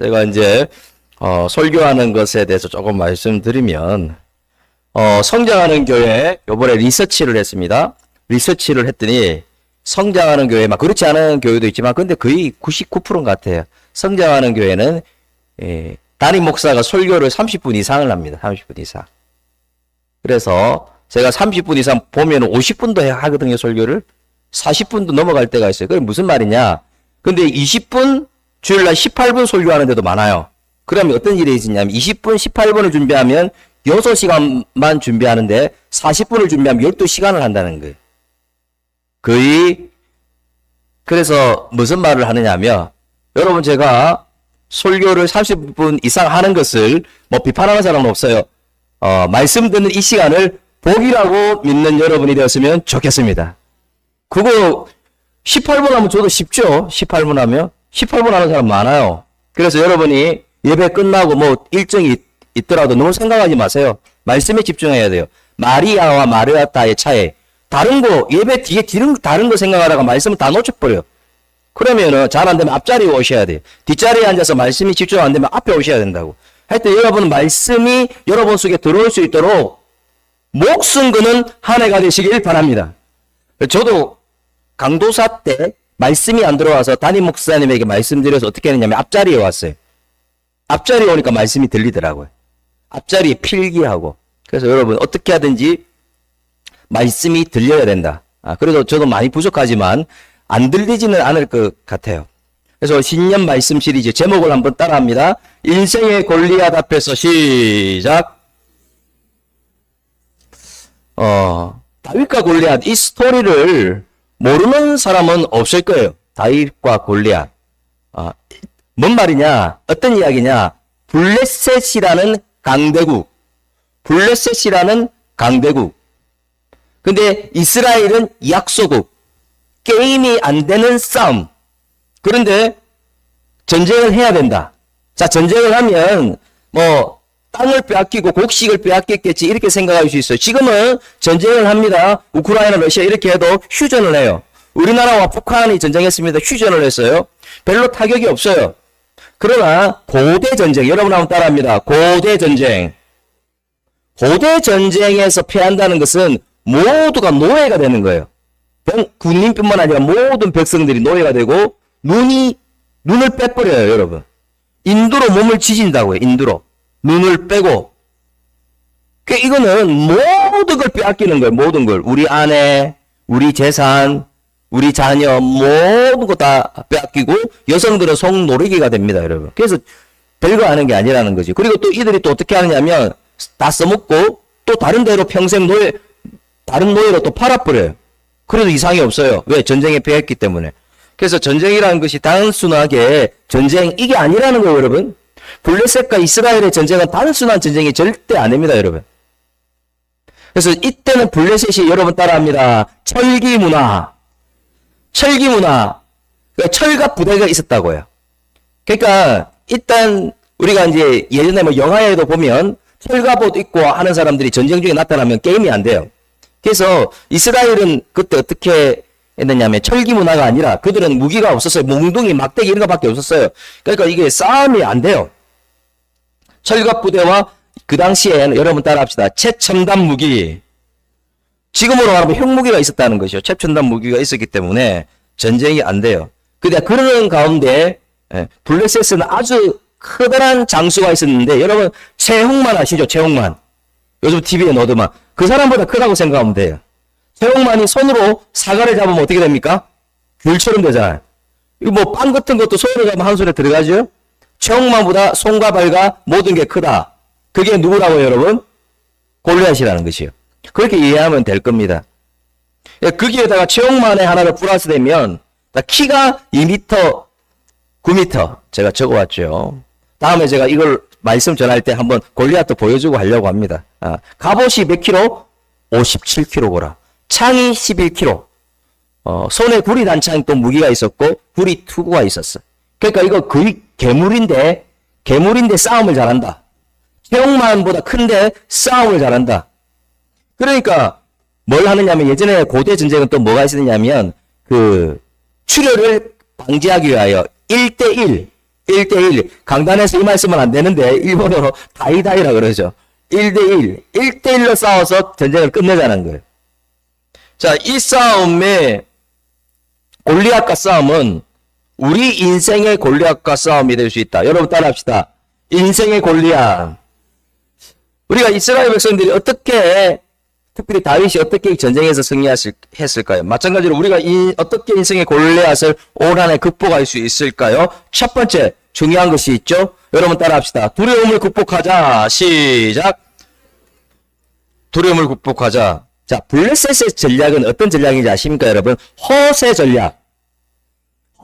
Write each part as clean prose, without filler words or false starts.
제가 이제 설교하는 것에 대해서 조금 말씀드리면 성장하는 교회 요번에 리서치를 했습니다. 리서치를 했더니 성장하는 교회 막 그렇지 않은 교회도 있지만 근데 거의 99%인 것 같아요. 성장하는 교회는 담임 목사가 설교를 30분 이상을 합니다. 30분 이상. 그래서 제가 30분 이상 보면 50분도 하거든요. 설교를. 40분도 넘어갈 때가 있어요. 그게 무슨 말이냐. 근데 20분 주일날 18분 설교하는 데도 많아요. 그러면 어떤 일이 있냐면 20분 18분을 준비하면 6시간만 준비하는데 40분을 준비하면 12시간을 한다는 거예요. 거의 그래서 무슨 말을 하느냐면 여러분 제가 설교를 30분 이상 하는 것을 뭐 비판하는 사람은 없어요. 말씀 듣는 이 시간을 복이라고 믿는 여러분이 되었으면 좋겠습니다. 그거 18분 하면 저도 쉽죠. 18분 하면 18분 하는 사람 많아요. 그래서 여러분이 예배 끝나고 뭐 일정이 있더라도 너무 생각하지 마세요. 말씀에 집중해야 돼요. 마리아와 마르아타의 차이. 다른 거 예배 뒤에 다른 거 생각하다가 말씀을 다 놓쳐버려요. 그러면은 잘 안 되면 앞자리에 오셔야 돼요. 뒷자리에 앉아서 말씀이 집중 안 되면 앞에 오셔야 된다고. 하여튼 여러분 말씀이 여러분 속에 들어올 수 있도록 목숨 거는 한 해가 되시길 바랍니다. 저도 강도사 때 말씀이 안 들어와서 담임 목사님에게 말씀드려서 어떻게 했냐면 앞자리에 왔어요. 앞자리에 오니까 말씀이 들리더라고요. 앞자리에 필기하고. 그래서 여러분 어떻게 하든지 말씀이 들려야 된다. 그래도 저도 많이 부족하지만 안 들리지는 않을 것 같아요. 그래서 신년 말씀 시리즈 제목을 한번 따라합니다. 인생의 골리앗 앞에서 시작. 다윗과 골리앗 이 스토리를 모르는 사람은 없을 거예요. 다윗과 골리앗. 뭔 말이냐? 어떤 이야기냐? 블레셋이라는 강대국. 블레셋이라는 강대국. 근데 이스라엘은 약소국. 게임이 안 되는 싸움. 그런데 전쟁을 해야 된다. 자, 전쟁을 하면 뭐 땅을 빼앗기고 곡식을 빼앗겼겠지 이렇게 생각할 수 있어요. 지금은 전쟁을 합니다. 우크라이나, 러시아 이렇게 해도 휴전을 해요. 우리나라와 북한이 전쟁했습니다. 휴전을 했어요. 별로 타격이 없어요. 그러나 고대 전쟁, 여러분 한번 따라합니다. 고대 전쟁. 고대 전쟁에서 패한다는 것은 모두가 노예가 되는 거예요. 군인뿐만 아니라 모든 백성들이 노예가 되고 눈을 빼버려요, 여러분. 인두로 몸을 지진다고요. 인두로. 눈을 빼고. 이거는 모든 걸 빼앗기는 거예요. 모든 걸. 우리 아내, 우리 재산, 우리 자녀 모든 거 다 빼앗기고 여성들은 속노리기가 됩니다, 여러분. 그래서 별거 하는 게 아니라는 거지. 그리고 또 이들이 또 어떻게 하느냐면 다 써먹고 또 다른 데로 평생 다른 노예로 또 팔아버려요. 그래도 이상이 없어요. 왜? 전쟁에 패했기 때문에. 그래서 전쟁이라는 것이 단순하게 전쟁 이게 아니라는 거예요, 여러분. 블레셋과 이스라엘의 전쟁은 단순한 전쟁이 절대 아닙니다, 여러분. 그래서 이때는 블레셋이 여러분 따라합니다. 철기 문화. 철기 문화. 그러니까 철갑 부대가 있었다고요. 그러니까 일단 우리가 이제 예전에 뭐 영화에도 보면 철갑옷 입고 하는 사람들이 전쟁 중에 나타나면 게임이 안 돼요. 그래서 이스라엘은 그때 어떻게 했느냐면 철기 문화가 아니라 그들은 무기가 없었어요. 몽둥이, 막대기 이런 거밖에 없었어요. 그러니까 이게 싸움이 안 돼요. 철갑 부대와 그 당시에는 여러분 따라합시다. 최첨단 무기. 지금으로 말하면 핵무기가 있었다는 것이죠. 최첨단 무기가 있었기 때문에 전쟁이 안 돼요. 근데 그런 가운데 블레셋은 아주 커다란 장수가 있었는데 여러분 최홍만 아시죠? 최홍만. 요즘 TV에 넣어도만 그 사람보다 크다고 생각하면 돼요. 최홍만이 손으로 사과를 잡으면 어떻게 됩니까? 귤처럼 되잖아요. 이거 뭐 빵 같은 것도 손으로 잡으면 한 손에 들어가죠? 최홍만보다 손과 발과 모든 게 크다. 그게 누구라고요, 여러분? 골리앗이라는 것이요. 그렇게 이해하면 될 겁니다. 거기에다가 최홍만의 하나를 플러스 되면 키가 2m, 9m 제가 적어왔죠. 다음에 제가 이걸 말씀 전할 때 한번 골리앗도 보여주고 하려고 합니다. 갑옷이 몇 킬로? 57kg라. 창이 11kg. 손에 구리 단창 또 무기가 있었고 구리 투구가 있었어. 그러니까 이거 거의 괴물인데 싸움을 잘한다. 최홍만보다 큰데 싸움을 잘한다. 그러니까 뭘 하느냐면 예전에 고대 전쟁은 또 뭐가 있었냐면 그 출혈을 방지하기 위하여 1대1 1대1. 강단에서 이 말씀은 안 되는데, 일본어로 다이다이라 그러죠. 1대1. 1대1로 싸워서 전쟁을 끝내자는 거예요. 자, 이 싸움의 골리앗과 싸움은 우리 인생의 골리앗과 싸움이 될 수 있다. 여러분 따라합시다. 인생의 골리앗. 우리가 이스라엘 백성들이 어떻게, 특별히 다윗이 어떻게 전쟁에서 승리했을까요? 마찬가지로 우리가 어떻게 인생의 골리앗을 올 한해 극복할 수 있을까요? 첫 번째 중요한 것이 있죠. 여러분 따라합시다. 두려움을 극복하자. 시작. 두려움을 극복하자. 자, 블레셋의 전략은 어떤 전략인지 아십니까, 여러분? 허세 전략.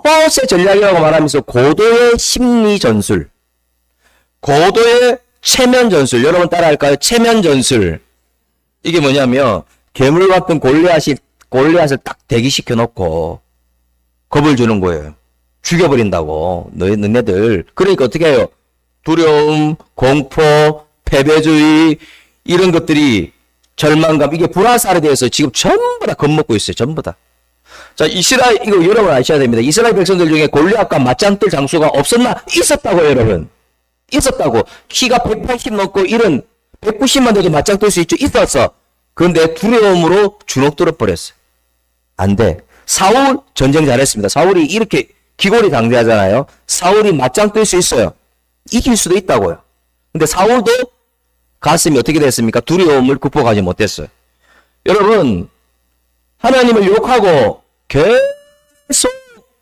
허세 전략이라고 말하면서 고도의 심리 전술, 고도의 체면 전술. 여러분 따라할까요? 체면 전술. 이게 뭐냐면 괴물 같은 골리앗을 딱 대기시켜 놓고 겁을 주는 거예요. 죽여버린다고. 너네들. 그러니까 어떻게 해요? 두려움, 공포, 패배주의 이런 것들이 절망감, 이게 불화살에 대해서 지금 전부 다 겁먹고 있어요. 전부 다. 자, 이거 여러분 아셔야 됩니다. 이스라엘 백성들 중에 골리앗과 맞짱 뜰 장수가 없었나? 있었다고요, 여러분. 있었다고. 키가 180 넘고 이런 190만 돼도 맞짱 뜰 수 있죠. 있었어. 그런데 두려움으로 주눅 들어버렸어요. 안 돼. 사울 전쟁 잘했습니다. 사울이 이렇게 기골이 당대하잖아요. 사울이 맞짱 뜰 수 있어요. 이길 수도 있다고요. 근데 사울도 가슴이 어떻게 됐습니까? 두려움을 극복하지 못했어요. 여러분, 하나님을 욕하고 계속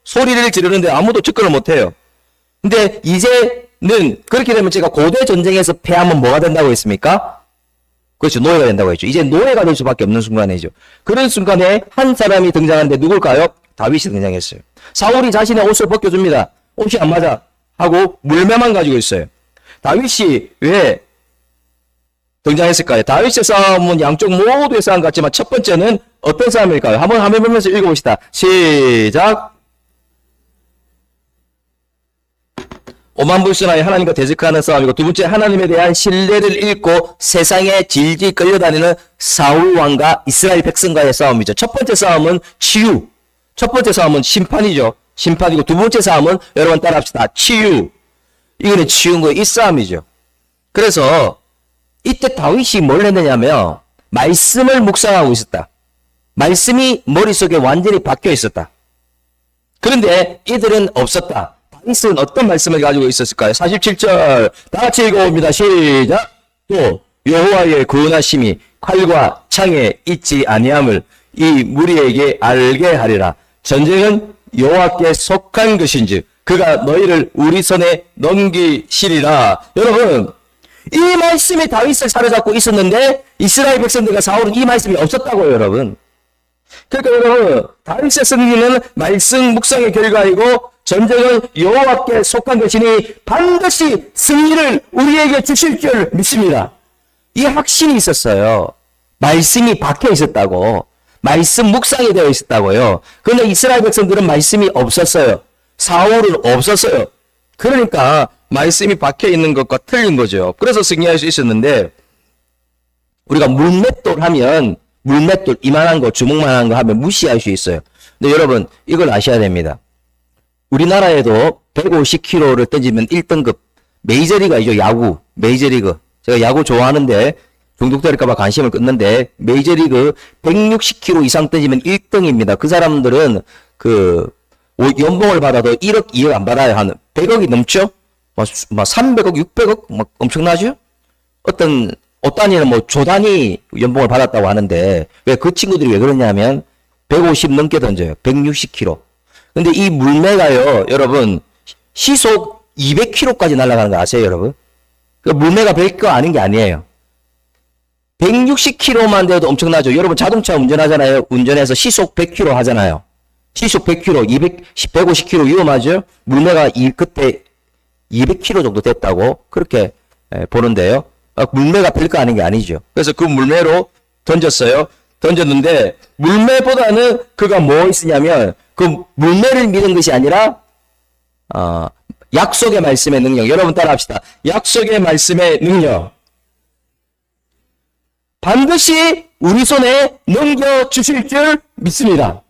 소리를 지르는데 아무도 접근을 못해요. 근데 이제는 그렇게 되면 제가 고대 전쟁에서 패하면 뭐가 된다고 했습니까? 그렇죠. 노예가 된다고 했죠. 이제 노예가 될 수밖에 없는 순간이죠. 그런 순간에 한 사람이 등장하는데 누굴까요? 다윗이 등장했어요. 사울이 자신의 옷을 벗겨줍니다. 옷이 안 맞아 하고 물매만 가지고 있어요. 다윗이 왜 등장했을까요? 다윗의 싸움은 양쪽 모두의 싸움 같지만 첫 번째는 어떤 싸움일까요? 한번 화면 보면서 읽어봅시다. 시작. 오만불순하여 하나님과 대적하는 싸움이고, 두 번째 하나님에 대한 신뢰를 잃고 세상에 질질 끌려다니는 사울왕과 이스라엘 백성과의 싸움이죠. 첫 번째 싸움은 치유, 첫 번째 싸움은 심판이죠. 심판이고, 두 번째 싸움은 여러분 따라합시다. 치유. 이거는 치유인 거예요. 이 싸움이죠. 그래서 이때 다윗이 뭘 했느냐면 말씀을 묵상하고 있었다. 말씀이 머릿속에 완전히 박혀 있었다. 그런데 이들은 없었다. 다윗은 어떤 말씀을 가지고 있었을까요? 47절 다 같이 읽어봅니다. 시작. 또 여호와의 구원하심이 칼과 창에 있지 아니함을 이 무리에게 알게 하리라. 전쟁은 여호와께 속한 것인지 그가 너희를 우리 손에 넘기시리라. 여러분, 이 말씀이 다윗을 사로잡고 있었는데 이스라엘 백성들과 사울은 이 말씀이 없었다고요, 여러분. 그러니까 여러분, 다윗의 승리는 말씀 묵상의 결과이고 전쟁은 여호와께 속한 것이니 반드시 승리를 우리에게 주실 줄 믿습니다. 이 확신이 있었어요. 말씀이 박혀 있었다고. 말씀 묵상이 되어 있었다고요. 그런데 이스라엘 백성들은 말씀이 없었어요. 사울은 없었어요. 그러니까 말씀이 박혀 있는 것과 틀린 거죠. 그래서 승리할 수 있었는데, 우리가 물맷돌 하면 물맷돌 이만한 거, 주먹만한 거 하면 무시할 수 있어요. 근데 여러분, 이걸 아셔야 됩니다. 우리나라에도 150kg를 던지면 1등급 메이저리그이죠. 야구, 메이저리그. 제가 야구 좋아하는데 중독될까봐 관심을 끊는데, 메이저리그 160kg 이상 던지면 1등입니다. 그 사람들은 연봉을 받아도 1억, 2억 안 받아요. 한 100억이 넘죠? 막 300억, 600억? 막 엄청나죠? 어떤 옷 단위는 뭐 조 단위 연봉을 받았다고 하는데, 왜 그 친구들이 왜 그러냐면 150 넘게 던져요. 160kg. 근데 이 물매가요, 여러분, 시속 200km까지 날아가는 거 아세요, 여러분? 그 물매가 별거 아닌 게 아니에요. 160km만 돼도 엄청나죠. 여러분 자동차 운전하잖아요. 운전해서 시속 100km 하잖아요. 시속 100km, 150km 위험하죠? 물매가 그때 200km 정도 됐다고 그렇게 보는데요. 물매가 별거 아닌 게 아니죠. 그래서 그 물매로 던졌어요. 던졌는데 물매보다는 그가 뭐 있으냐면 그 물매를 믿은 것이 아니라 약속의 말씀의 능력. 여러분 따라합시다. 약속의 말씀의 능력. 반드시 우리 손에 넘겨주실 줄 믿습니다.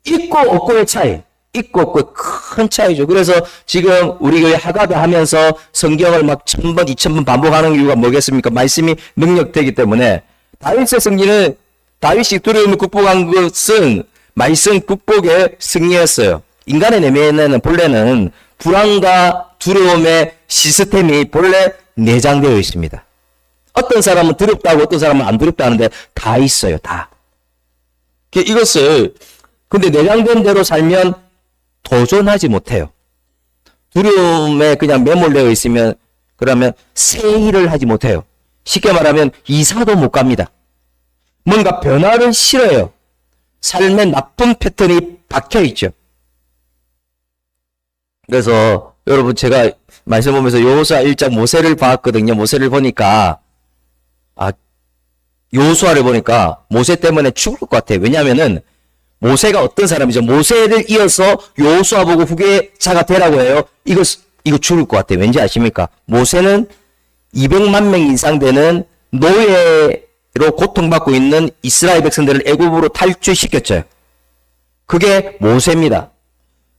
있고 없고의 차이. 있고 없고 큰 차이죠. 그래서 지금 우리 교회 하가다 하면서 성경을 막 1000번, 2000번 반복하는 이유가 뭐겠습니까? 말씀이 능력되기 때문에. 다윗의 승리는 다윗이 두려움을 극복한 것은 말씀 극복의 승리였어요. 인간의 내면에는 본래는 불안과 두려움의 시스템이 본래 내장되어 있습니다. 어떤 사람은 두렵다고 어떤 사람은 안 두렵다는데 다 있어요. 다. 이것을 근데 내장된 대로 살면 도전하지 못해요. 두려움에 그냥 매몰되어 있으면 그러면 새 일을 하지 못해요. 쉽게 말하면 이사도 못 갑니다. 뭔가 변화를 싫어해요. 삶의 나쁜 패턴이 박혀 있죠. 그래서 여러분 제가 말씀 보면서 여호수아 1장 모세를 봤거든요. 모세를 보니까 여호수아를 보니까 모세 때문에 죽을 것 같아요. 왜냐하면은 모세가 어떤 사람이죠? 모세를 이어서 여호수아 보고 후계자가 되라고 해요. 이거 죽을 것 같아요. 왠지 아십니까? 모세는 200만 명 이상 되는 노예로 고통받고 있는 이스라엘 백성들을 애굽으로 탈출시켰죠. 그게 모세입니다.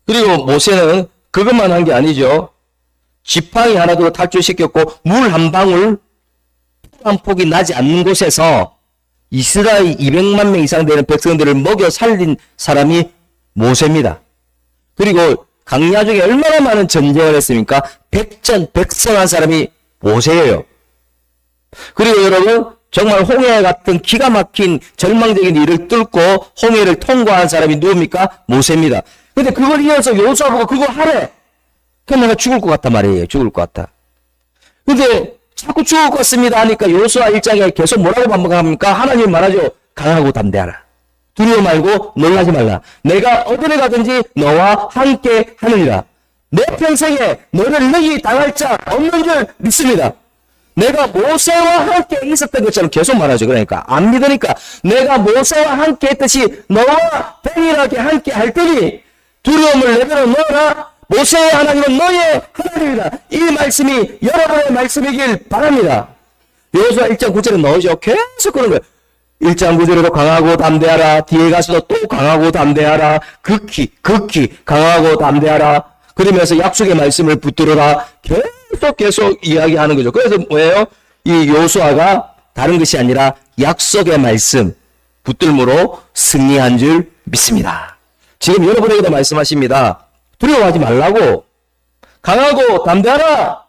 그리고 모세는 그것만 한 게 아니죠. 지팡이 하나도 탈출시켰고 물 한 방울 한 폭이 나지 않는 곳에서 이스라엘 200만 명 이상 되는 백성들을 먹여 살린 사람이 모세입니다. 그리고 강야 중에 얼마나 많은 전쟁을 했습니까? 백전백승한 사람이 모세예요. 그리고 여러분 정말 홍해 같은 기가 막힌 절망적인 일을 뚫고 홍해를 통과한 사람이 누굽니까? 모세입니다. 근데 그걸 이어서 여호수아 보고 그거 하래. 그럼 내가 죽을 것 같단 말이에요. 죽을 것 같다. 근데 자꾸 죽을 것 같습니다 하니까 여호수아 1장에 계속 뭐라고 반복합니까? 하나님 말하죠. 강하고 담대하라. 두려워 말고 놀라지 말라. 내가 어디를 가든지 너와 함께 하느니라. 내 평생에 너를 능히 당할 자 없는 줄 믿습니다. 내가 모세와 함께 있었던 것처럼 계속 말하죠. 그러니까 안 믿으니까 내가 모세와 함께 했듯이 너와 동일하게 함께 할 테니 두려움을 내버려 놓아라. 모세의 하나님은 너의 하나님이다. 이 말씀이 여러분의 말씀이길 바랍니다. 여호수아 1장 9절에 넣으죠. 계속 그런 거예요. 1장 9절에도 강하고 담대하라. 뒤에 가서도 또 강하고 담대하라. 극히 강하고 담대하라. 그러면서 약속의 말씀을 붙들어라. 계속 이야기하는 거죠. 그래서 뭐예요? 이 여호수아가 다른 것이 아니라 약속의 말씀 붙들므로 승리한 줄 믿습니다. 지금 여러분에게도 말씀하십니다. 두려워하지 말라고. 강하고 담대하라.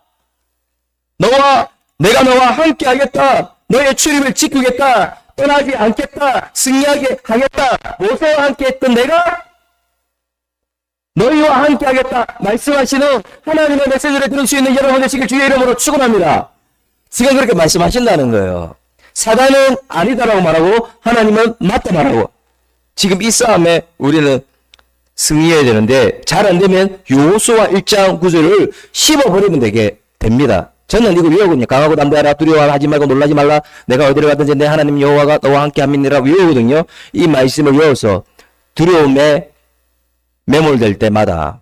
내가 너와 함께 하겠다. 너의 출입을 지키겠다. 떠나지 않겠다. 승리하게 하겠다. 모세와 함께 했던 내가 너희와 함께 하겠다. 말씀하시는 하나님의 메시지를 들을 수 있는 여러분 되시길 주의 이름으로 축원합니다. 지금 그렇게 말씀하신다는 거예요. 사단은 아니다라고 말하고 하나님은 맞다 말하고. 지금 이 싸움에 우리는 승리해야 되는데 잘 안 되면 여호수아 1장 9절을 씹어버리면 됩니다. 저는 이거 외우거든요. 강하고 담대하라. 두려워하지 말고 놀라지 말라. 내가 어디를 가든지 내 하나님 여호와가 너와 함께 함이니라 외우거든요. 이 말씀을 외워서 두려움에 매몰될 때마다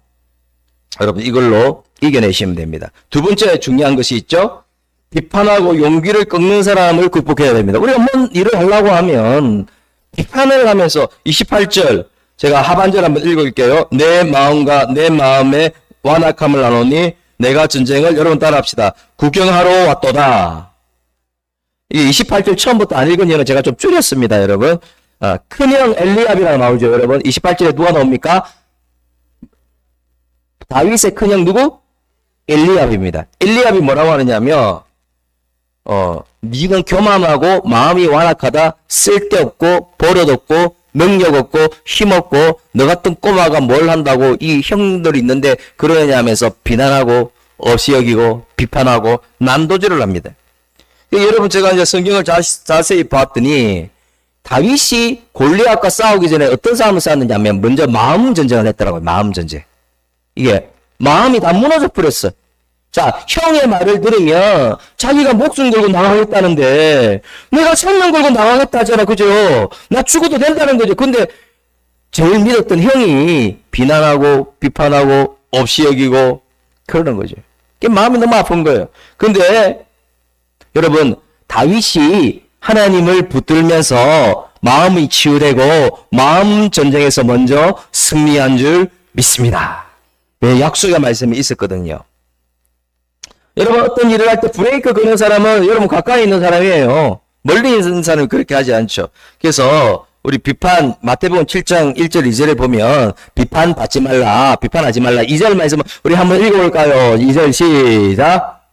여러분 이걸로 이겨내시면 됩니다. 두 번째 중요한 것이 있죠. 비판하고 용기를 꺾는 사람을 극복해야 됩니다. 우리가 뭔 일을 하려고 하면 비판을 하면서 28절 제가 하반절 한번 읽어볼게요. 내 마음과 내 마음의 완악함을 나누니 내가 전쟁을 여러분 따라합시다. 구경하러 왔도다. 이 28절 처음부터 안 읽은 이유는 제가 좀 줄였습니다. 여러분. 큰형 엘리압이라고 나오죠. 여러분 28절에 누가 나옵니까? 다윗의 큰형 누구? 엘리압입니다. 엘리압이 뭐라고 하느냐면 니는 교만하고 마음이 완악하다. 쓸데없고 버릇없고 능력 없고 힘 없고 너 같은 꼬마가 뭘 한다고 이 형들이 있는데 그러냐 하면서 비난하고 없이 여기고 비판하고 난도질을 합니다. 여러분 제가 이제 성경을 자세히 봤더니 다윗이 골리앗과 싸우기 전에 어떤 싸움을 싸웠느냐 하면 먼저 마음 전쟁을 했더라고요. 마음 전쟁. 이게 마음이 다 무너져 버렸어. 자, 형의 말을 들으면 자기가 목숨 걸고 나가겠다는데 내가 생명 걸고 나가겠다 하잖아. 그죠? 나 죽어도 된다는 거죠. 근데 제일 믿었던 형이 비난하고 비판하고 없이 여기고 그러는 거죠. 그게 마음이 너무 아픈 거예요. 근데 여러분 다윗이 하나님을 붙들면서 마음이 치유되고 마음 전쟁에서 먼저 승리한 줄 믿습니다. 왜? 약속의 말씀이 있었거든요. 여러분, 어떤 일을 할 때 브레이크 거는 사람은 여러분 가까이 있는 사람이에요. 멀리 있는 사람은 그렇게 하지 않죠. 그래서 우리 비판, 마태복음 7장 1절 2절에 보면 비판받지 말라, 비판하지 말라. 2절 말씀 우리 한번 읽어볼까요? 2절 시작.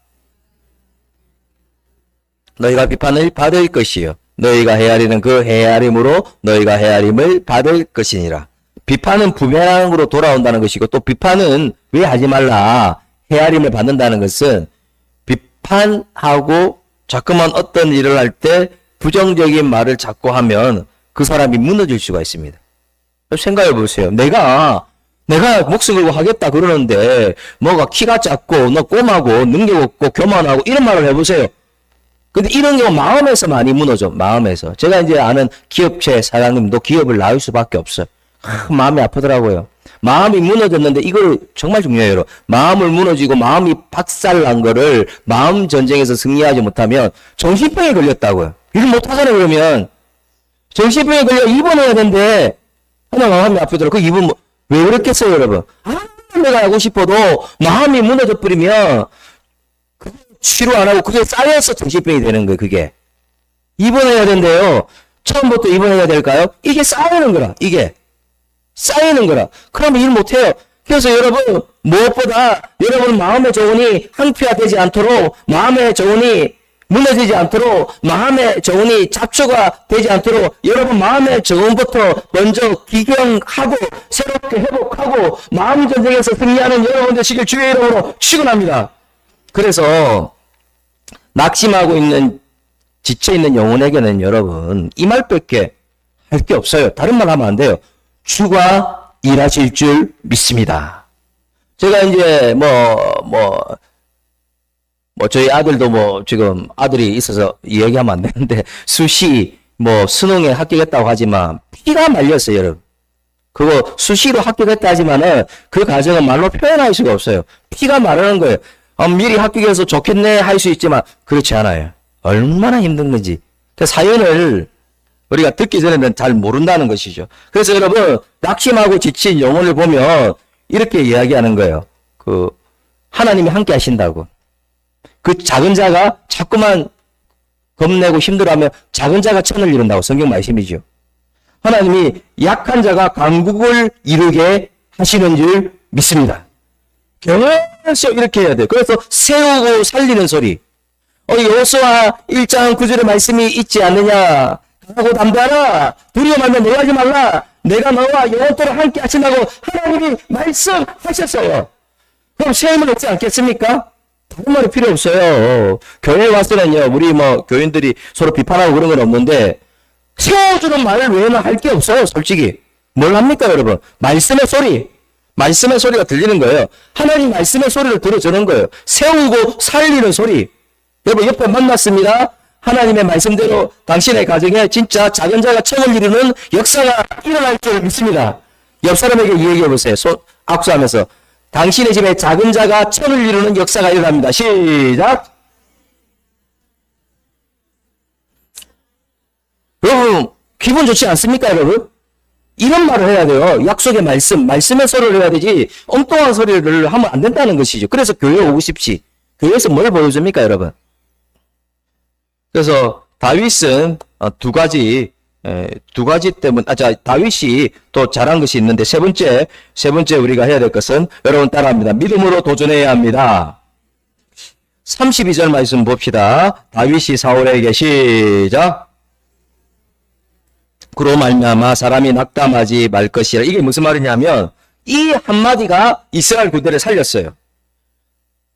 너희가 비판을 받을 것이요 너희가 헤아리는 그 헤아림으로 너희가 헤아림을 받을 것이니라. 비판은 부메랑으로 돌아온다는 것이고, 또 비판은 왜 하지 말라, 헤아림을 받는다는 것은 비판하고 자꾸만 어떤 일을 할 때 부정적인 말을 자꾸 하면 그 사람이 무너질 수가 있습니다. 생각해 보세요. 내가 목숨 걸고 하겠다 그러는데 뭐가 키가 작고 너 꼼하고 능력 없고 교만하고 이런 말을 해보세요. 근데 이런 경우 마음에서 많이 무너져. 마음에서. 제가 이제 아는 기업체 사장님도 기업을 나올 수밖에 없어요. 마음이 아프더라고요. 마음이 무너졌는데 이걸 정말 중요해요. 여러분. 마음을 무너지고 마음이 박살난 거를 마음 전쟁에서 승리하지 못하면 정신병에 걸렸다고요. 일 못하잖아요. 그러면 정신병에 걸려 입원해야 되는데 하나 마음이 아프더라고요. 그 입원 왜 그랬겠어요, 여러분? 내가 하고 싶어도 마음이 무너져 버리면 치료 안 하고 그게 쌓여서 정신병이 되는 거예요. 그게 입원해야 된대요. 처음부터 입원해야 될까요? 이게 쌓이는 거라. 이게 쌓이는 거라. 그러면 일 못해요. 그래서 여러분 무엇보다 여러분 마음의 정원이 항폐화되지 않도록, 마음의 정원이 무너지지 않도록, 마음의 정원이 잡초가 되지 않도록 여러분 마음의 정원부터 먼저 기경하고 새롭게 회복하고 마음 전쟁에서 승리하는 여러분 되시길 주의 이름으로 축원합니다. 그래서 낙심하고 있는, 지쳐있는 영혼에게는 여러분 이 말밖에 할 게 없어요. 다른 말 하면 안 돼요. 주가 일하실 줄 믿습니다. 제가 이제 저희 아들도 지금 아들이 있어서 이야기하면 안 되는데 수시 수능에 합격했다고 하지만 피가 말렸어요, 여러분. 그거 수시로 합격했다 하지만은 그 과정은 말로 표현할 수가 없어요. 피가 마르는 거예요. 미리 합격해서 좋겠네 할 수 있지만 그렇지 않아요. 얼마나 힘든 건지. 그 사연을 우리가 듣기 전에는 잘 모른다는 것이죠. 그래서 여러분 낙심하고 지친 영혼을 보면 이렇게 이야기하는 거예요. 하나님이 함께 하신다고. 그 작은 자가 자꾸만 겁내고 힘들어하면 작은 자가 천을 이룬다고 성경 말씀이죠. 하나님이 약한 자가 강국을 이루게 하시는 줄 믿습니다. 계속 이렇게 해야 돼요. 그래서 세우고 살리는 소리. 여호수아 1장 9절의 말씀이 있지 않느냐. 하고 담대하라. 두려워 말면 노하지 말라. 내가 너와 영원토록 함께 하신다고 하나님이 말씀하셨어요. 그럼 세움은 없지 않겠습니까? 다른 말이 필요 없어요. 교회에 와서는요, 우리 교인들이 서로 비판하고 그런 건 없는데, 세워주는 말 외에는 할 게 없어요, 솔직히. 뭘 합니까, 여러분? 말씀의 소리. 말씀의 소리가 들리는 거예요. 하나님 말씀의 소리를 들어주는 거예요. 세우고 살리는 소리. 여러분, 옆에 만났습니다. 하나님의 말씀대로 당신의 가정에 진짜 작은 자가 천을 이루는 역사가 일어날 줄 믿습니다. 옆 사람에게 이야기해 보세요. 악수하면서. 당신의 집에 작은 자가 천을 이루는 역사가 일어납니다. 시작! 여러분, 기분 좋지 않습니까, 여러분? 이런 말을 해야 돼요. 약속의 말씀의 소리를 해야 되지, 엉뚱한 소리를 하면 안 된다는 것이죠. 그래서 교회 오고 싶지. 교회에서 뭘 보여줍니까, 여러분? 그래서 다윗은 두 가지 때문에, 다윗이 또 잘한 것이 있는데, 세 번째 우리가 해야 될 것은, 여러분 따라합니다. 믿음으로 도전해야 합니다. 32절 말씀 봅시다. 다윗이 사울에게 시작. 그로 말미암아 사람이 낙담하지 말 것이라. 이게 무슨 말이냐면, 이 한마디가 이스라엘 군대를 살렸어요.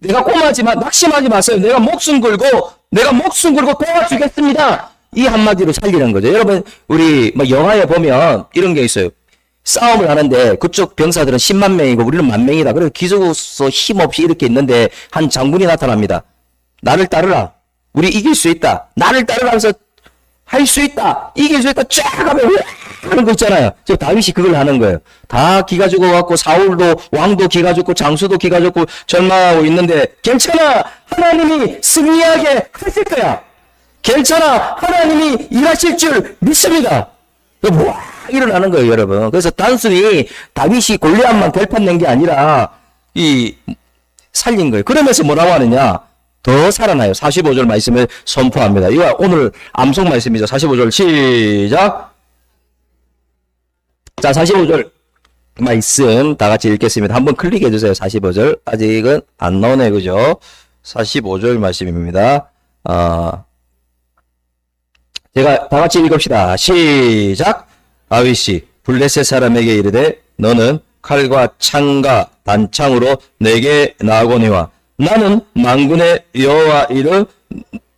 내가 꼬마지만 낙심하지 마세요. 내가 목숨 걸고 도와주겠습니다. 이 한마디로 살리는 거죠. 여러분, 우리 영화에 보면 이런 게 있어요. 싸움을 하는데 그쪽 병사들은 10만 명이고 우리는 10,000명이다. 그래서 기적으로 힘없이 이렇게 있는데 한 장군이 나타납니다. 나를 따르라. 우리 이길 수 있다. 나를 따르라 하면서 할 수 있다. 이길 수 있다. 쫙 하면 하는 거 있잖아요. 저 다윗이 그걸 하는 거예요. 다 기가 죽어갖고 사울도 왕도 기가 죽고 장수도 기가 죽고 절망하고 있는데 괜찮아. 하나님이 승리하게 하실 거야. 괜찮아. 하나님이 일하실 줄 믿습니다. 와 막 일어나는 거예요, 여러분. 그래서 단순히 다윗이 골리앗만 결판낸 게 아니라 살린 거예요. 그러면서 뭐라고 하느냐? 더 살아나요. 45절 말씀을 선포합니다. 이거 오늘 암송 말씀이죠. 45절 시작. 자, 45절 말씀 다 같이 읽겠습니다. 한번 클릭해 주세요. 45절. 아직은 안 나오네, 그죠? 45절 말씀입니다. 제가 다 같이 읽읍시다. 시작. 다윗이 블레셋 사람에게 이르되 너는 칼과 창과 단창으로 내게 나아오니와 나는 만군의 여호와 이를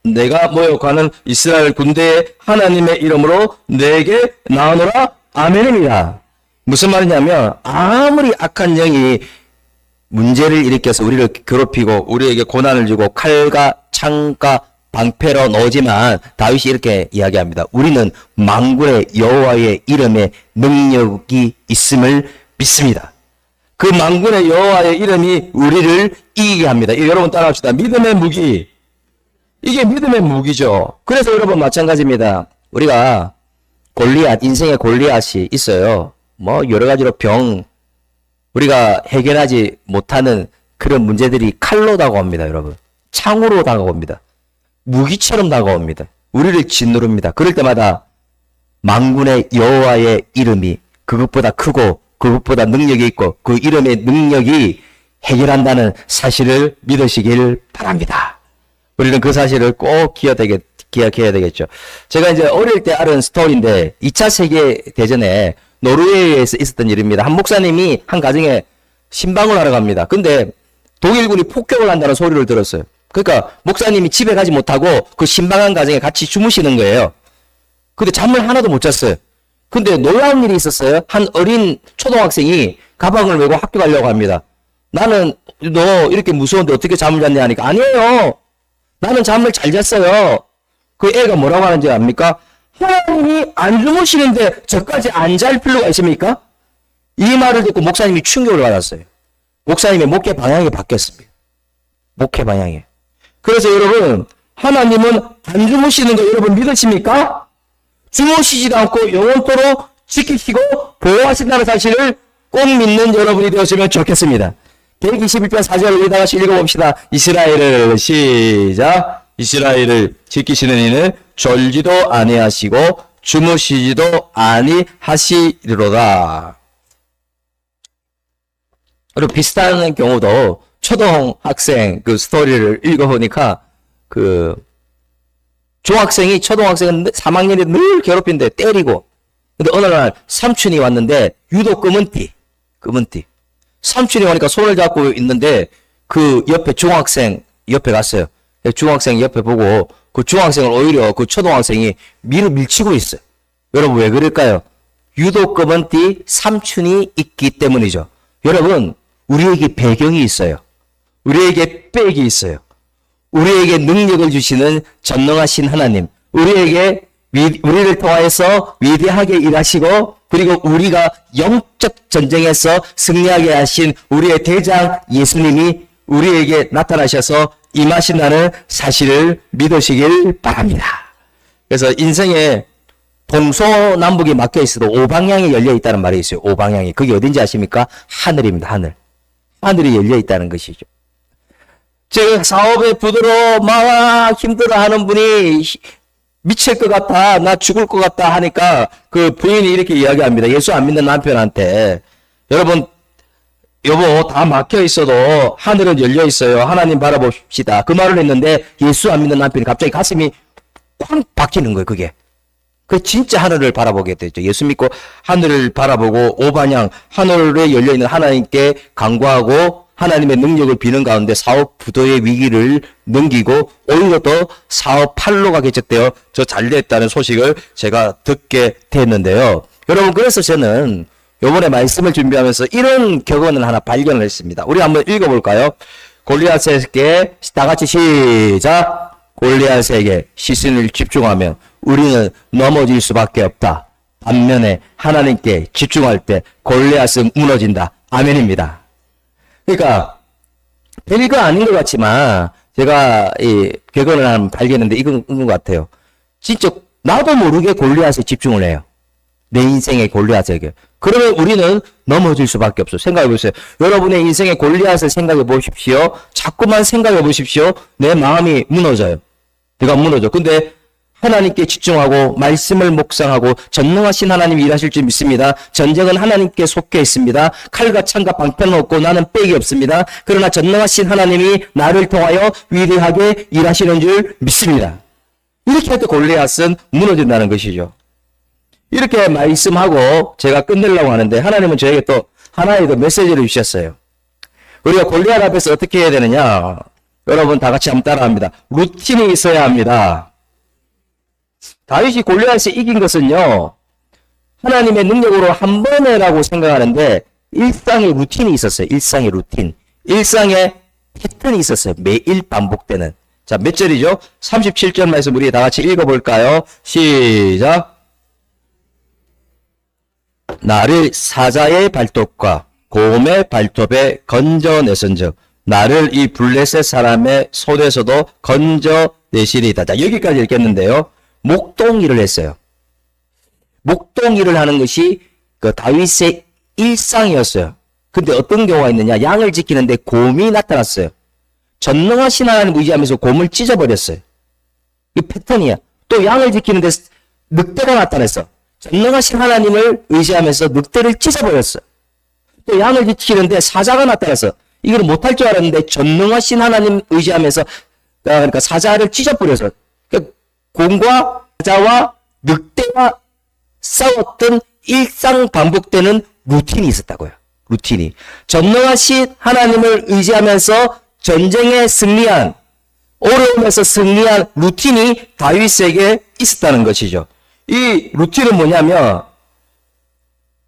내가 모욕하는 이스라엘 군대의 하나님의 이름으로 내게 나오노라. 아멘입니다. 무슨 말이냐면 아무리 악한 영이 문제를 일으켜서 우리를 괴롭히고 우리에게 고난을 주고 칼과 창과 방패로 넣지만 다윗이 이렇게 이야기합니다. 우리는 만군의 여호와의 이름에 능력이 있음을 믿습니다. 그 만군의 여호와의 이름이 우리를 이기게 합니다. 여러분 따라합시다. 믿음의 무기. 이게 믿음의 무기죠. 그래서 여러분 마찬가지입니다. 우리가 골리앗, 인생의 골리앗이 있어요. 뭐 여러 가지로 우리가 해결하지 못하는 그런 문제들이 칼로 다가옵니다, 여러분. 창으로 다가옵니다. 무기처럼 다가옵니다. 우리를 짓누릅니다. 그럴 때마다 만군의 여호와의 이름이 그것보다 크고 그것보다 능력이 있고 그 이름의 능력이 해결한다는 사실을 믿으시길 바랍니다. 우리는 그 사실을 꼭 기억해야 되겠죠. 제가 이제 어릴 때 알은 스토리인데 2차 세계대전에 노르웨이에서 있었던 일입니다. 한 목사님이 한 가정에 신방을 하러 갑니다. 근데 독일군이 폭격을 한다는 소리를 들었어요. 그러니까 목사님이 집에 가지 못하고 그 신방한 가정에 같이 주무시는 거예요. 근데 잠을 하나도 못 잤어요. 근데 놀라운 일이 있었어요. 한 어린 초등학생이 가방을 메고 학교 가려고 합니다. 나는 너 이렇게 무서운데 어떻게 잠을 잤냐 하니까 아니에요. 나는 잠을 잘 잤어요. 그 애가 뭐라고 하는지 압니까? 하나님이 안 주무시는데 저까지 안 잘 필요가 있습니까? 이 말을 듣고 목사님이 충격을 받았어요. 목사님의 목회 방향이 바뀌었습니다. 목회 방향이. 그래서 여러분 하나님은 안 주무시는 거 여러분 믿으십니까? 주무시지도 않고 영원토록 지키시고 보호하신다는 사실을 꼭 믿는 여러분이 되었으면 좋겠습니다. 121편 4절을 우리 다 같이 읽어봅시다. 이스라엘을 시작. 이스라엘을 지키시는 이는 졸지도 아니하시고 주무시지도 아니하시리로다. 그리고 비슷한 경우도 초등학생 그 스토리를 읽어보니까 중학생이 초등학생은 3학년이 늘 괴롭힌데 때리고 근데 어느 날 삼촌이 왔는데 유독 검은 띠 삼촌이 오니까 손을 잡고 있는데 그 옆에 중학생 옆에 갔어요. 중학생 옆에 보고 그 중학생을 오히려 그 초등학생이 밀치고 있어요. 여러분 왜 그럴까요? 유독 검은 띠 삼촌이 있기 때문이죠. 여러분 우리에게 배경이 있어요. 우리에게 백이 있어요. 우리에게 능력을 주시는 전능하신 하나님, 우리를 통하여서 위대하게 일하시고 그리고 우리가 영적 전쟁에서 승리하게 하신 우리의 대장 예수님이 우리에게 나타나셔서 임하신다는 사실을 믿으시길 바랍니다. 그래서 인생에 동서남북이 막혀 있어도 오방향이 열려 있다는 말이 있어요. 오방향이. 그게 어딘지 아십니까? 하늘입니다. 하늘이 열려 있다는 것이죠. 제 사업에 부들어 막 힘들어하는 분이 미칠 것 같아, 나 죽을 것 같다 하니까 그 부인이 이렇게 이야기합니다. 예수 안 믿는 남편한테 여러분 여보 다 막혀 있어도 하늘은 열려 있어요. 하나님 바라봅시다. 그 말을 했는데 예수 안 믿는 남편이 갑자기 가슴이 쾅 박히는 거예요. 그게 진짜 하늘을 바라보게 되죠. 예수 믿고 하늘을 바라보고 오반향 하늘에 열려 있는 하나님께 간구하고 하나님의 능력을 비는 가운데 사업 부도의 위기를 넘기고 오히려 더 사업 판로가 개척되어 저 잘됐다는 소식을 제가 듣게 됐는데요. 여러분 그래서 저는 요번에 말씀을 준비하면서 이런 격언을 하나 발견을 했습니다. 우리 한번 읽어볼까요? 골리앗에게 다 같이 시작. 골리앗에게 시선을 집중하면 우리는 넘어질 수밖에 없다. 반면에 하나님께 집중할 때 골리앗은 무너진다. 아멘입니다. 그러니까 별거 아닌 것 같지만 제가 이 격언을 하나 발견했는데 이건 것 같아요. 진짜 나도 모르게 골리앗에 집중을 해요. 내 인생의 골리앗에게. 그러면 우리는 넘어질 수밖에 없어요. 생각해 보세요. 여러분의 인생의 골리앗을 생각해 보십시오. 자꾸만 생각해 보십시오. 내 마음이 무너져요. 내가 무너져. 근데 하나님께 집중하고 말씀을 묵상하고 전능하신 하나님이 일하실 줄 믿습니다. 전쟁은 하나님께 속해 있습니다. 칼과 창과 방패는 없고 나는 빽이 없습니다. 그러나 전능하신 하나님이 나를 통하여 위대하게 일하시는 줄 믿습니다. 이렇게 할 때 골리앗은 무너진다는 것이죠. 이렇게 말씀하고 제가 끝내려고 하는데 하나님은 저에게 또 하나의 더 메시지를 주셨어요. 우리가 골리앗 앞에서 어떻게 해야 되느냐? 여러분 다 같이 한번 따라합니다. 루틴이 있어야 합니다. 다윗이 골리앗을 이긴 것은요, 하나님의 능력으로 한 번에라고 생각하는데 일상의 루틴이 있었어요. 일상의 루틴. 일상의 패턴이 있었어요. 매일 반복되는. 자, 몇 절이죠? 37절 말씀 우리 다 같이 읽어볼까요? 시작. 나를 사자의 발톱과 곰의 발톱에 건져내선즉 나를 이 블레셋 사람의 손에서도 건져내시리이다. 자, 여기까지 읽겠는데요. 목동일을 했어요. 목동일을 하는 것이 그 다윗의 일상이었어요. 근데 어떤 경우가 있느냐? 양을 지키는데 곰이 나타났어요. 전능하신 하나님 의지하면서 곰을 찢어버렸어요. 이 패턴이야. 또 양을 지키는데 늑대가 나타났어. 전능하신 하나님을 의지하면서 늑대를 찢어버렸어. 또 양을 지키는데 사자가 나타났어. 이걸 못할 줄 알았는데 전능하신 하나님 의지하면서 그러니까 사자를 찢어버려서 그러니까 곰과 사자와 늑대와 싸웠던 일상 반복되는 루틴이 있었다고요. 루틴이. 전능하신 하나님을 의지하면서 전쟁에 승리한, 어려움에서 승리한 루틴이 다윗에게 있었다는 것이죠. 이 루틴은 뭐냐면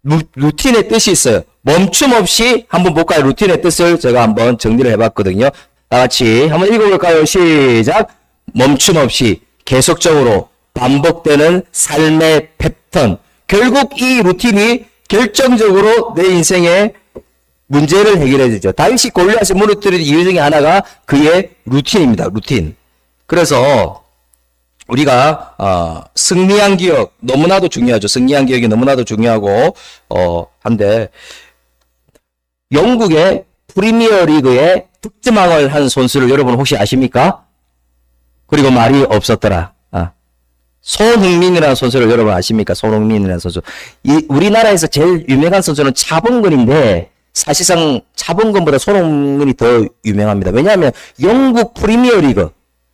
루틴의 뜻이 있어요. 멈춤 없이 한번 볼까요? 루틴의 뜻을 제가 한번 정리를 해봤거든요. 다 같이 한번 읽어볼까요? 시작. 멈춤 없이 계속적으로 반복되는 삶의 패턴. 결국 이 루틴이 결정적으로 내 인생의 문제를 해결해 주죠. 다윗이 골리앗을 무너뜨린 이유 중에 하나가 그의 루틴입니다. 루틴. 그래서 우리가 승리한 기억 너무나도 중요하죠. 승리한 기억이 너무나도 중요하고 한데 영국의 프리미어 리그에 득점왕을 한 선수를 여러분 혹시 아십니까? 그리고 말이 없었더라. 손흥민이라는 선수를 여러분 아십니까? 손흥민이라는 선수. 우리나라에서 제일 유명한 선수는 차범근인데 사실상 차범근보다 손흥민이 더 유명합니다. 왜냐하면 영국 프리미어 리그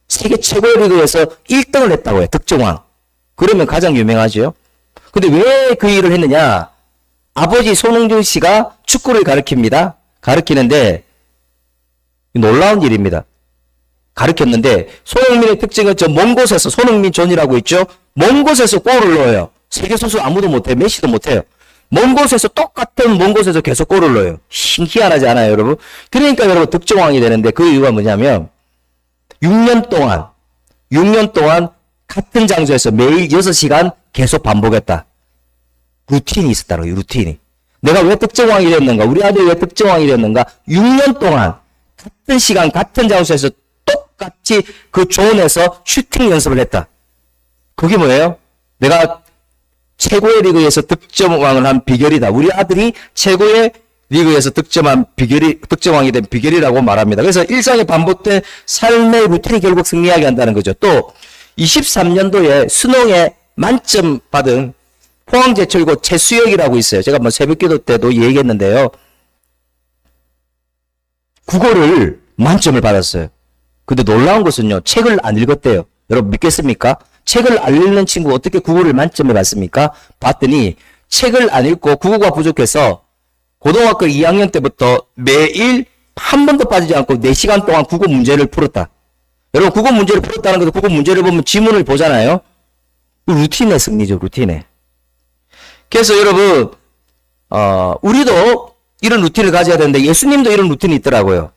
세계 최고의 리그에서 1등을 했다고 해요. 득점왕. 그러면 가장 유명하죠. 근데 왜 그 일을 했느냐? 아버지 손흥준 씨가 축구를 가르칩니다. 가르치는데 놀라운 일입니다. 가르쳤는데 손흥민의 특징은 저 먼 곳에서 손흥민 존이라고 있죠. 먼 곳에서 골을 넣어요. 세계 선수 아무도 못해요. 메시도 못해요. 먼 곳에서 똑같은 먼 곳에서 계속 골을 넣어요. 희한하지 않아요, 여러분? 그러니까 여러분 득점왕이 되는데 그 이유가 뭐냐면 6년 동안 같은 장소에서 매일 6시간 계속 반복했다. 루틴이 있었다는 거예요, 루틴이. 내가 왜 득점왕이 됐는가? 우리 아들이 왜 득점왕이 됐는가? 6년 동안 같은 시간, 같은 장소에서 똑같이 그 존에서 슈팅 연습을 했다. 그게 뭐예요? 내가 최고의 리그에서 득점왕을 한 비결이다. 우리 아들이 최고의 리그에서 득점왕이 된 비결이라고 말합니다. 그래서 일상에 반복된 삶의 루틴이 결국 승리하게 한다는 거죠. 또 23년도에 수능에 만점 받은 포항제철고 최수혁이라고 있어요. 제가 뭐 새벽기도 때도 얘기했는데요. 국어를 만점을 받았어요. 근데 놀라운 것은요. 책을 안 읽었대요. 여러분 믿겠습니까? 책을 안 읽는 친구가 어떻게 국어를 만점을 받습니까? 봤더니 책을 안 읽고 국어가 부족해서 고등학교 2학년 때부터 매일 한 번도 빠지지 않고 4시간 동안 국어 문제를 풀었다. 여러분 국어 문제를 풀었다는 것도 국어 문제를 보면 지문을 보잖아요. 루틴의 승리죠. 루틴에. 그래서 여러분 우리도 이런 루틴을 가져야 되는데 예수님도 이런 루틴이 있더라고요.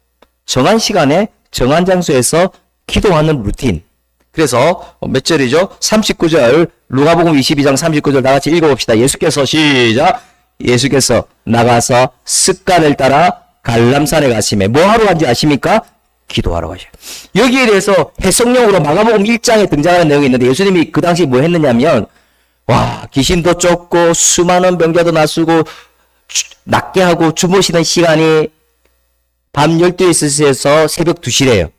정한 시간에 정한 장소에서 기도하는 루틴. 그래서 몇 절이죠? 39절 누가복음 22장 39절 다 같이 읽어봅시다. 예수께서 시작. 예수께서 나가서 습관을 따라 갈람산에 가시매 뭐 하러 간지 아십니까? 기도하러 가셔요. 여기에 대해서 해석용으로 마가복음 1장에 등장하는 내용이 있는데 예수님이 그 당시 뭐 했느냐면 와, 귀신도 쫓고 수많은 병자도 낫고 낫게 하고 주무시는 시간이 밤 12시에서 새벽 2시래요.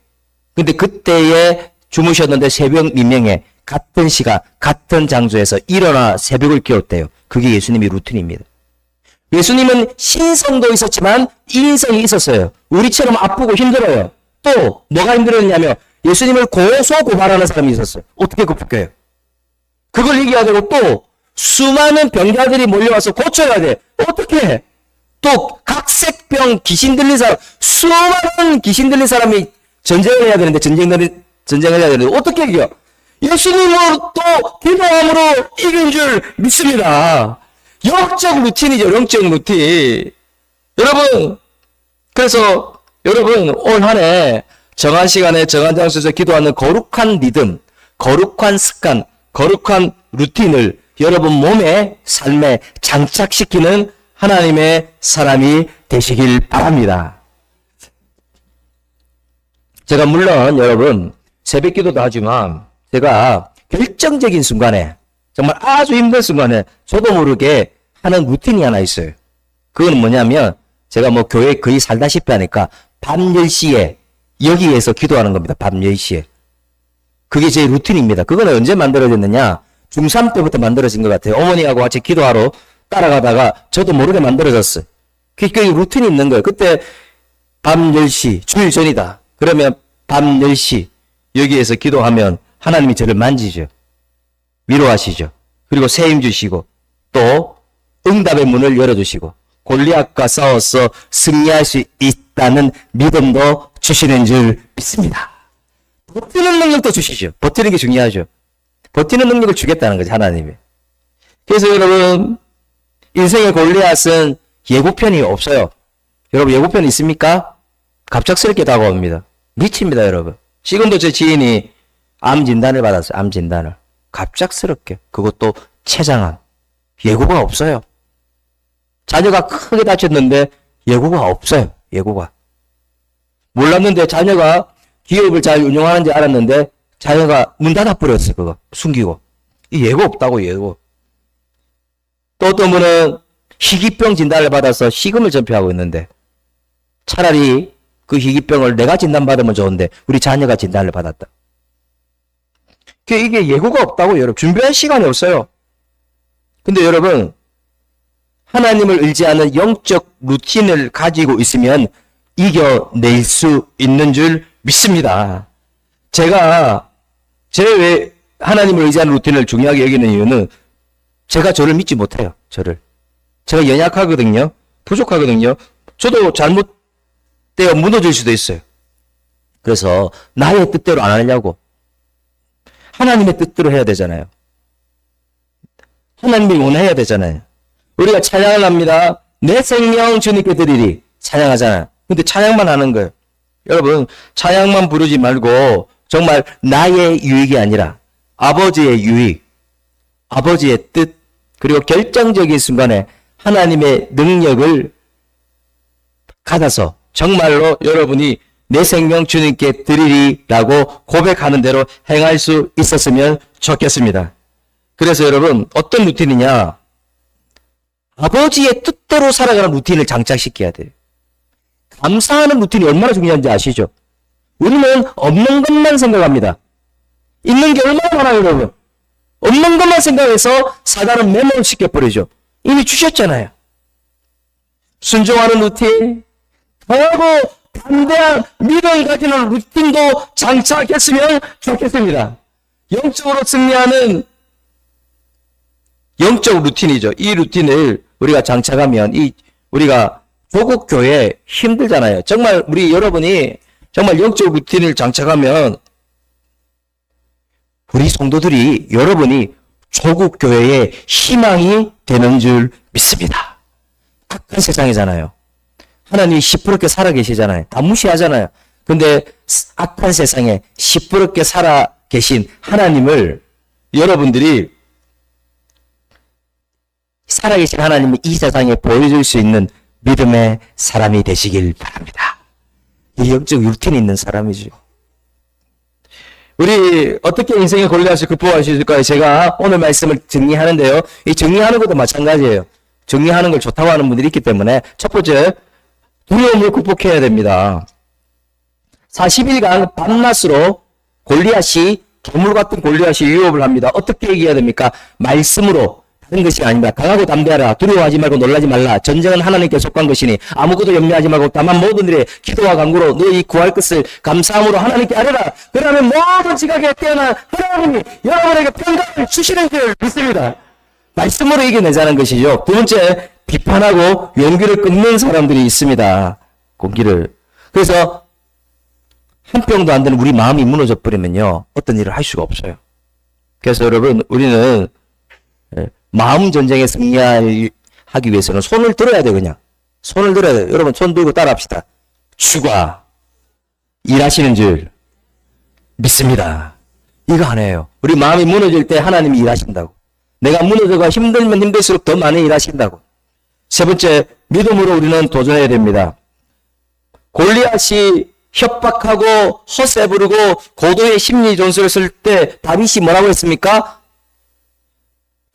근데 그때에 주무셨는데 새벽 미명에 같은 시간, 같은 장소에서 일어나 새벽을 깨웠대요. 그게 예수님의 루틴입니다. 예수님은 신성도 있었지만 인성이 있었어요. 우리처럼 아프고 힘들어요. 또 뭐가 힘들었냐면 예수님을 고소고발하는 사람이 있었어요. 어떻게 극복해요? 그걸 얘기해야 되고 또 수많은 병자들이 몰려와서 고쳐야 돼. 어떻게 해? 또 각색병 귀신 들린 사람, 수많은 귀신 들린 사람이 전쟁을 해야 되는데 전쟁을 해야 되는데 어떻게 이겨? 예수님으로 또 기도함으로 이긴 줄 믿습니다. 영적 루틴이죠. 영적 루틴. 여러분, 그래서 여러분 올 한 해 정한 시간에 정한 장소에서 기도하는 거룩한 리듬, 거룩한 습관, 거룩한 루틴을 여러분 몸에, 삶에 장착시키는 하나님의 사람이 되시길 바랍니다. 제가 물론 여러분 새벽 기도도 하지만 제가 결정적인 순간에 정말 아주 힘든 순간에 저도 모르게 하는 루틴이 하나 있어요. 그건 뭐냐면 제가 뭐 교회 거의 살다시피 하니까 밤 10시에 여기에서 기도하는 겁니다. 밤 10시에. 그게 제 루틴입니다. 그거는 언제 만들어졌느냐? 중3 때부터 만들어진 것 같아요. 어머니하고 같이 기도하러 따라가다가 저도 모르게 만들어졌어요. 그게 루틴이 있는 거예요. 그때 밤 10시, 주일 전이다. 그러면 밤 10시 여기에서 기도하면 하나님이 저를 만지죠. 위로하시죠. 그리고 새 힘 주시고 또 응답의 문을 열어주시고 골리앗과 싸워서 승리할 수 있다는 믿음도 주시는 줄 믿습니다. 버티는 능력도 주시죠. 버티는 게 중요하죠. 버티는 능력을 주겠다는 거죠. 하나님이. 그래서 여러분 인생의 골리앗은 예고편이 없어요. 여러분 예고편 있습니까? 갑작스럽게 다가옵니다. 미칩니다 여러분. 지금도 제 지인이 암 진단을 받았어요. 암 진단을. 갑작스럽게. 그것도 췌장암. 예고가 없어요. 자녀가 크게 다쳤는데 예고가 없어요. 예고가. 몰랐는데 자녀가 기업을 잘 운영하는지 알았는데 자녀가 문 닫아버렸어요. 그거 숨기고. 이 예고 없다고 예고. 또 어떤 분은 희귀병 진단을 받아서 식음을 전폐하고 있는데 차라리 그 희귀병을 내가 진단받으면 좋은데 우리 자녀가 진단을 받았다. 이게 예고가 없다고 여러분. 준비할 시간이 없어요. 근데 여러분 하나님을 의지하는 영적 루틴을 가지고 있으면 이겨낼 수 있는 줄 믿습니다. 제가 왜 하나님을 의지하는 루틴을 중요하게 여기는 이유는 제가 저를 믿지 못해요. 제가 연약하거든요. 부족하거든요. 저도 잘못되어 무너질 수도 있어요. 그래서 나의 뜻대로 안 하려고 하나님의 뜻대로 해야 되잖아요. 하나님이 원해야 되잖아요. 우리가 찬양을 합니다. 내 생명 주님께 드리리. 찬양하잖아요. 근데 찬양만 하는 거예요. 여러분 찬양만 부르지 말고 정말 나의 유익이 아니라 아버지의 유익, 아버지의 뜻, 그리고 결정적인 순간에 하나님의 능력을 받아서 정말로 여러분이 내 생명 주님께 드리리라고 고백하는 대로 행할 수 있었으면 좋겠습니다. 그래서 여러분 어떤 루틴이냐? 아버지의 뜻대로 살아가는 루틴을 장착시켜야 돼요. 감사하는 루틴이 얼마나 중요한지 아시죠? 우리는 없는 것만 생각합니다. 있는 게 얼마나 많아요, 여러분. 없는 것만 생각해서 사단은 매몰 시켜버리죠. 이미 주셨잖아요. 순종하는 루틴, 더하고 담대한 믿음을 가지는 루틴도 장착했으면 좋겠습니다. 영적으로 승리하는 영적 루틴이죠. 이 루틴을 우리가 장착하면 우리가 조국 교회 힘들잖아요. 정말 우리 여러분이 정말 영적 루틴을 장착하면 우리 성도들이 여러분이 조국 교회의 희망이 되는 줄 믿습니다. 악한 세상이잖아요. 하나님이 시퍼렇게 살아계시잖아요. 다 무시하잖아요. 근데 악한 세상에 시퍼렇게 살아계신 하나님을 여러분들이 살아계신 하나님을 이 세상에 보여줄 수 있는 믿음의 사람이 되시길 바랍니다. 이 영적 루틴이 있는 사람이죠. 우리 어떻게 인생의 골리앗을 극복할 수 있을까요? 제가 오늘 말씀을 정리하는데요. 이 정리하는 것도 마찬가지예요. 정리하는 걸 좋다고 하는 분들이 있기 때문에 첫 번째, 두려움을 극복해야 됩니다. 40일간 밤낮으로 골리앗이, 괴물 같은 골리앗이 유혹을 합니다. 어떻게 얘기해야 됩니까? 말씀으로. 다른 것이 아닙니다. 강하고 담대하라. 두려워하지 말고 놀라지 말라. 전쟁은 하나님께 속한 것이니 아무것도 염려하지 말고 다만 모든 일에 기도와 간구로 너희 구할 것을 감사함으로 하나님께 아뢰라. 그러면 모든 지각에 깨어난 하나님이 여러분에게 평강을 주시는 줄 믿습니다. 말씀으로 이겨내자는 것이죠. 두 번째, 비판하고 용기를 끊는 사람들이 있습니다. 공기를. 그래서 한 평도 안 되는 우리 마음이 무너져 버리면요, 어떤 일을 할 수가 없어요. 그래서 여러분, 우리는 마음 전쟁에 승리하기 위해서는 손을 들어야 돼요. 그냥 손을 들어야 돼요. 여러분, 손 들고 따라합시다. 주가 일하시는 줄 믿습니다. 이거 하나예요. 우리 마음이 무너질 때 하나님이 일하신다고. 내가 무너져가 힘들면 힘들수록 더 많이 일하신다고. 세 번째, 믿음으로 우리는 도전해야 됩니다. 골리앗이 협박하고 허세 부르고 고도의 심리 전술을 쓸 때 다윗이 뭐라고 했습니까?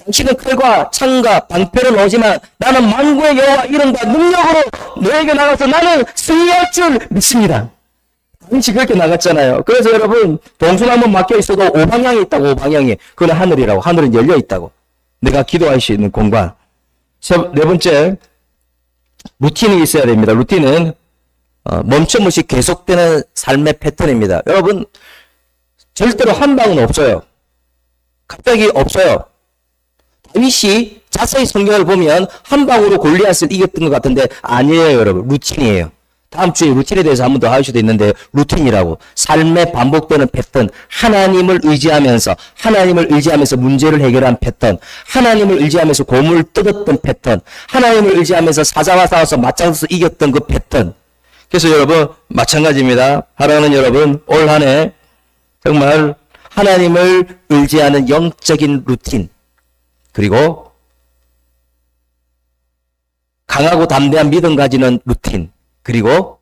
당신은 칼과 창과 방패를 오지만 나는 만구의 여호와 이름과 능력으로 너에게 나가서 나는 승리할 줄 믿습니다. 다윗이 그렇게 나갔잖아요. 그래서 여러분, 동선 한번 막혀 있어도 오방향이 있다고. 오방향이. 그건 하늘이라고. 하늘은 열려 있다고. 내가 기도할 수 있는 공간. 네 번째, 루틴이 있어야 됩니다. 루틴은 멈춤없이 계속되는 삶의 패턴입니다. 여러분, 절대로 한 방은 없어요. 갑자기 없어요. 다윗이 자세히 성경을 보면 한 방으로 골리앗을 이겼던 것 같은데 아니에요, 여러분. 루틴이에요. 다음 주에 루틴에 대해서 한 번 더 할 수도 있는데, 루틴이라고. 삶에 반복되는 패턴, 하나님을 의지하면서 문제를 해결한 패턴, 하나님을 의지하면서 고물을 뜯었던 패턴, 하나님을 의지하면서 사자와 싸워서 맞짱서서 이겼던 그 패턴. 그래서 여러분, 마찬가지입니다. 사랑하는 여러분, 올 한 해 정말 하나님을 의지하는 영적인 루틴, 그리고 강하고 담대한 믿음 가지는 루틴, 그리고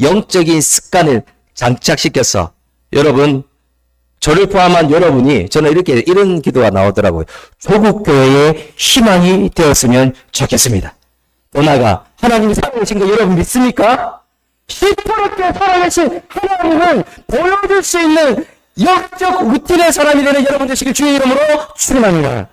영적인 습관을 장착시켜서 여러분, 저를 포함한 여러분이, 저는 이런 기도가 나오더라고요. 조국 교회의 희망이 되었으면 좋겠습니다. 또 나아가 하나님이 살아계신 거 여러분 믿습니까? 시퍼렇게 살아계신 하나님을 보여줄 수 있는 영적 루틴의 사람이 되는 여러분 되시길 주의 이름으로 축원합니다.